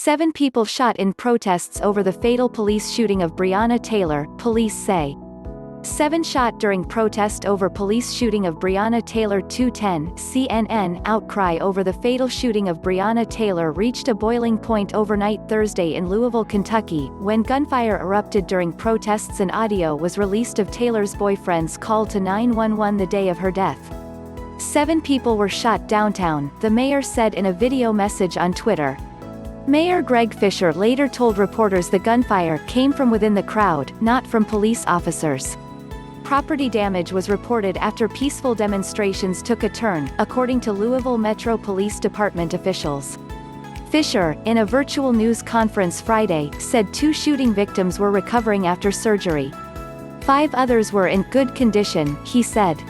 7 people shot in protests over the fatal police shooting of Breonna Taylor, police say. 7 shot during protest over police shooting of Breonna Taylor. 2:10 CNN. Outcry over the fatal shooting of Breonna Taylor reached a boiling point overnight Thursday in Louisville, Kentucky, when gunfire erupted during protests and audio was released of Taylor's boyfriend's call to 911 the day of her death. 7 people were shot downtown, the mayor said in a video message on Twitter. Mayor Greg Fisher later told reporters the gunfire came from within the crowd, not from police officers. Property damage was reported after peaceful demonstrations took a turn, according to Louisville Metro Police Department officials. Fisher, in a virtual news conference Friday, said 2 shooting victims were recovering after surgery. 5 others were in good condition, he said.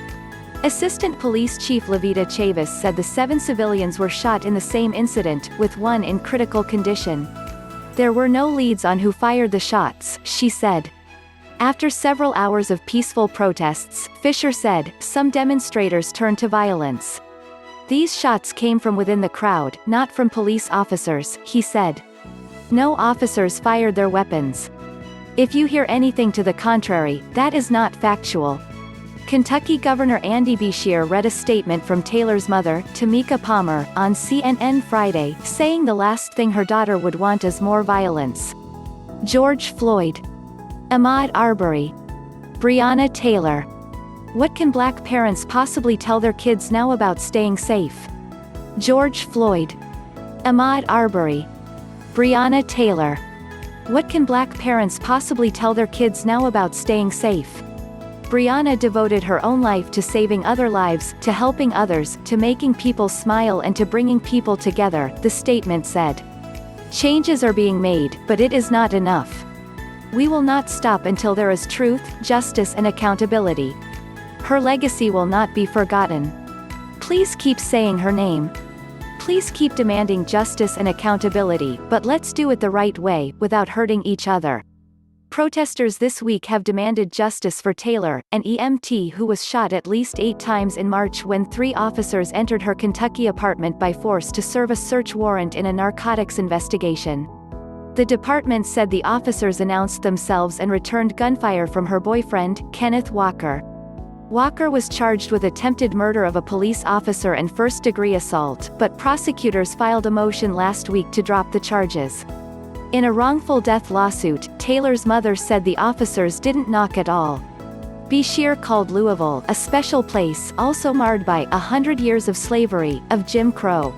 Assistant Police Chief Levita Chavis said the 7 civilians were shot in the same incident, with 1 in critical condition. There were no leads on who fired the shots, she said. After several hours of peaceful protests, Fisher said, some demonstrators turned to violence. These shots came from within the crowd, not from police officers, he said. No officers fired their weapons. If you hear anything to the contrary, that is not factual. Kentucky Governor Andy Beshear read a statement from Taylor's mother, Tamika Palmer, on CNN Friday, saying the last thing her daughter would want is more violence. George Floyd. Ahmaud Arbery. Breonna Taylor. What can black parents possibly tell their kids now about staying safe? George Floyd. Ahmaud Arbery. Breonna Taylor. What can black parents possibly tell their kids now about staying safe? Breonna devoted her own life to saving other lives, to helping others, to making people smile and to bringing people together, the statement said. Changes are being made, but it is not enough. We will not stop until there is truth, justice and accountability. Her legacy will not be forgotten. Please keep saying her name. Please keep demanding justice and accountability, but let's do it the right way, without hurting each other. Protesters this week have demanded justice for Taylor, an EMT who was shot at least 8 times in March when 3 officers entered her Kentucky apartment by force to serve a search warrant in a narcotics investigation. The department said the officers announced themselves and returned gunfire from her boyfriend, Kenneth Walker. Walker was charged with attempted murder of a police officer and first-degree assault, but prosecutors filed a motion last week to drop the charges. In a wrongful death lawsuit, Taylor's mother said the officers didn't knock at all. Beshear called Louisville a special place, also marred by 100 years of slavery, of Jim Crow.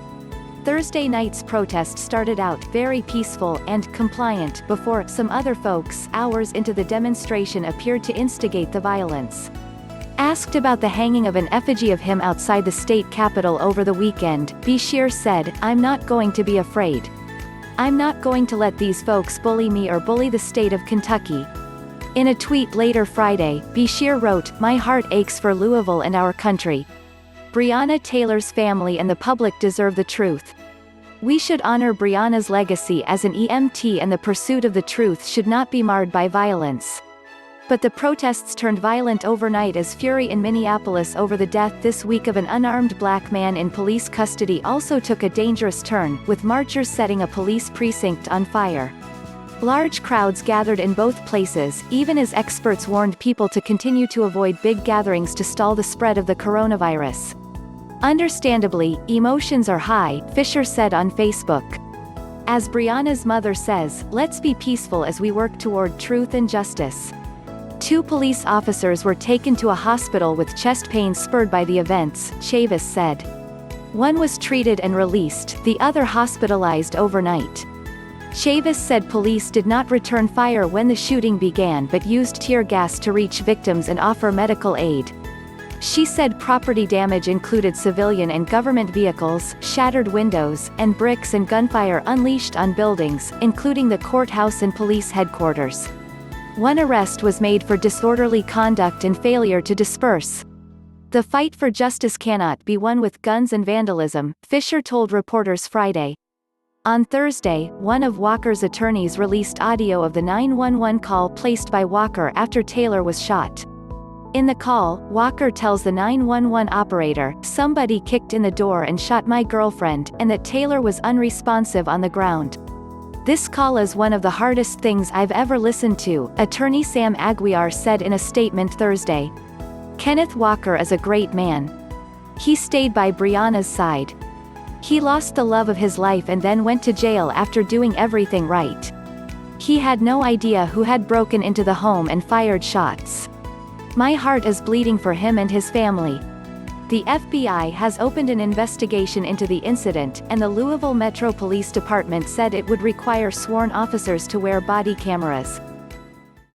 Thursday night's protest started out very peaceful and compliant before some other folks, hours into the demonstration, appeared to instigate the violence. Asked about the hanging of an effigy of him outside the state capitol over the weekend, Beshear said, "I'm not going to be afraid. I'm not going to let these folks bully me or bully the state of Kentucky." In a tweet later Friday, Beshear wrote, "My heart aches for Louisville and our country. Breonna Taylor's family and the public deserve the truth. We should honor Breonna's legacy as an EMT, and the pursuit of the truth should not be marred by violence." But the protests turned violent overnight as fury in Minneapolis over the death this week of an unarmed black man in police custody also took a dangerous turn, with marchers setting a police precinct on fire. Large crowds gathered in both places, even as experts warned people to continue to avoid big gatherings to stall the spread of the coronavirus. Understandably, emotions are high, Fisher said on Facebook. As Breonna's mother says, let's be peaceful as we work toward truth and justice. 2 police officers were taken to a hospital with chest pains spurred by the events, Chavis said. 1 was treated and released, the other hospitalized overnight. Chavis said police did not return fire when the shooting began but used tear gas to reach victims and offer medical aid. She said property damage included civilian and government vehicles, shattered windows, and bricks and gunfire unleashed on buildings, including the courthouse and police headquarters. 1 arrest was made for disorderly conduct and failure to disperse. The fight for justice cannot be won with guns and vandalism, Fisher told reporters Friday. On Thursday, one of Walker's attorneys released audio of the 911 call placed by Walker after Taylor was shot. In the call, Walker tells the 911 operator, "Somebody kicked in the door and shot my girlfriend," and that Taylor was unresponsive on the ground. "This call is one of the hardest things I've ever listened to," attorney Sam Aguiar said in a statement Thursday. "Kenneth Walker is a great man. He stayed by Breonna's side. He lost the love of his life and then went to jail after doing everything right. He had no idea who had broken into the home and fired shots. My heart is bleeding for him and his family." The FBI has opened an investigation into the incident, and the Louisville Metro Police Department said it would require sworn officers to wear body cameras.